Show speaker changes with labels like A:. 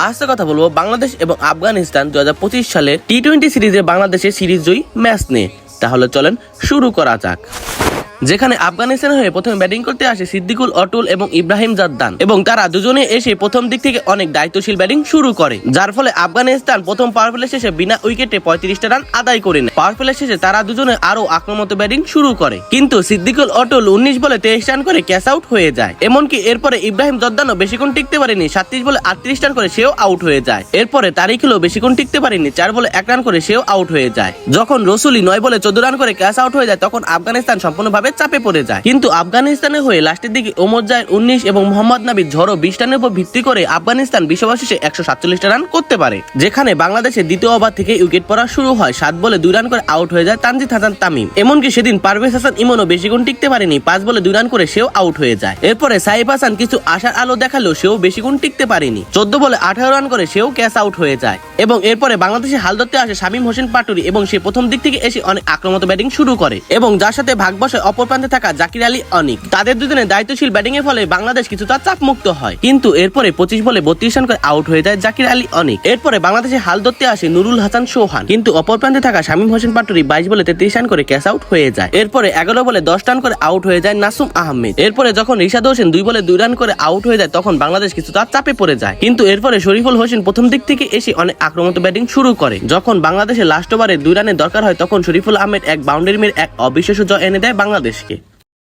A: আজকে কথা বলবো বাংলাদেশ এবং আফগানিস্তান 2025 সালে টি-20 সিরিজে বাংলাদেশের সিরিজ জয়ী ম্যাচ নিয়ে। তাহলে চলেন শুরু করা যাক। যেখানে আফগানিস্তানের হয়ে প্রথমে ব্যাটিং করতে আসে সিদ্দিকুল অটুল এবং ইব্রাহিম জাদ্দান, এবং তারা দুজনে এসে প্রথম দিক থেকে অনেক দায়িত্বশীল ব্যাটিং শুরু করে, যার ফলে আফগানিস্তান প্রথম পাওয়ার প্লে শেষে বিনা উইকেটে 35টা রান আদায় করে নেয়। পাওয়ার প্লে শেষে তারা দুজনে আরো আক্রমণাত্মক ব্যাটিং শুরু করে, কিন্তু সিদ্দিকুল অটুল 19 বলে 23 রান করে ক্যাচ আউট হয়ে যায়। এমনকি এরপরে ইব্রাহিম জাদ্দানও বেশিক্ষণ টিকতে পারেনি, 37 বলে 38 রান করে সেও আউট হয়ে যায়। এরপরে তারিখুলও বেশিক্ষণ টিকতে পারেনি, 4 বলে 1 রান করে সেও আউট হয়ে যায়। যখন রসুলি 9 বলে 14 রান করে ক্যাচ আউট হয়ে যায়, তখন আফগানিস্তান সম্পূর্ণভাবে চাপে পড়ে যায়। কিন্তু আফগানিস্তানের হয়ে লাস্টের দিকে ওমর জায়ের 19 এবং মোহাম্মদ নাবির ঝড়ো 20 রানের উপর ভিত্তি করে আফগানিস্তান 20 ওভার শেষে 147টা রান করতে পারে, যেখানে বাংলাদেশের দ্বিতীয় ওভার থেকে উইকেট পড়া শুরু হয়। 7 বলে 2 রান করে আউট হয়ে যায় তানজিদ হাসান তামিম। এমনকি সেদিন পারভেজ হাসান ইমনও বেশিক্ষণ টিকতে পারেনি, 5 বলে 2 রান করে সেও আউট হয়ে যায়। এরপরে সাইফ হাসান কিছু আশার আলো দেখালেও সেও বেশিক্ষণ টিকতে পারেনি, 14 বলে 18 রান করে সেও ক্যাচ আউট হয়ে যায়। এবং এরপরে বাংলাদেশে হাল ধরতে আসে শামীম হোসেন পাটুরি, এবং সে প্রথম দিক থেকে এসে অনেক আক্রমণাত্মক ব্যাটিং শুরু করে, এবং যার সাথে ভাগ বসে অপর প্রান্তে থাকা জাকির আলী অনিক। তাদের দুজনে দায়িত্বশীল ব্যাটিং এর ফলে বাংলাদেশ কিছুটা চাপ মুক্ত হয়, কিন্তু এরপরে 25 বলে 32 রান করে আউট হয়ে যায় জাকির আলী অনিক। এরপরে বাংলাদেশে হাল ধরতে আসে নুরুল হাসান সোহান, কিন্তু অপর প্রান্তে থাকা শামীম হোসেন পাটুরি 22 বলে 33 রান করে ক্যাচ আউট হয়ে যায়। এরপরে 11 বলে 10 রান করে আউট হয়ে যায় নাসুম আহমেদ। এরপরে যখন রিশাদ হোসেন 2 বলে 2 রান করে আউট হয়ে যায়, তখন বাংলাদেশ কিছুটা চাপে পড়ে যায়। কিন্তু এরপরে শরীফুল হোসেন প্রথম দিক থেকে এসে অনেক আক্রমণাত্মক ব্যাটিং শুরু করে। যখন বাংলাদেশের লাস্ট ওভারে 2 রানের দরকার হয়, তখন শরীফুল আহমেদ এক বাউন্ডারি মেরে এক অবিশ্বাস্য জয় এনে দেয় বাংলাদেশকে।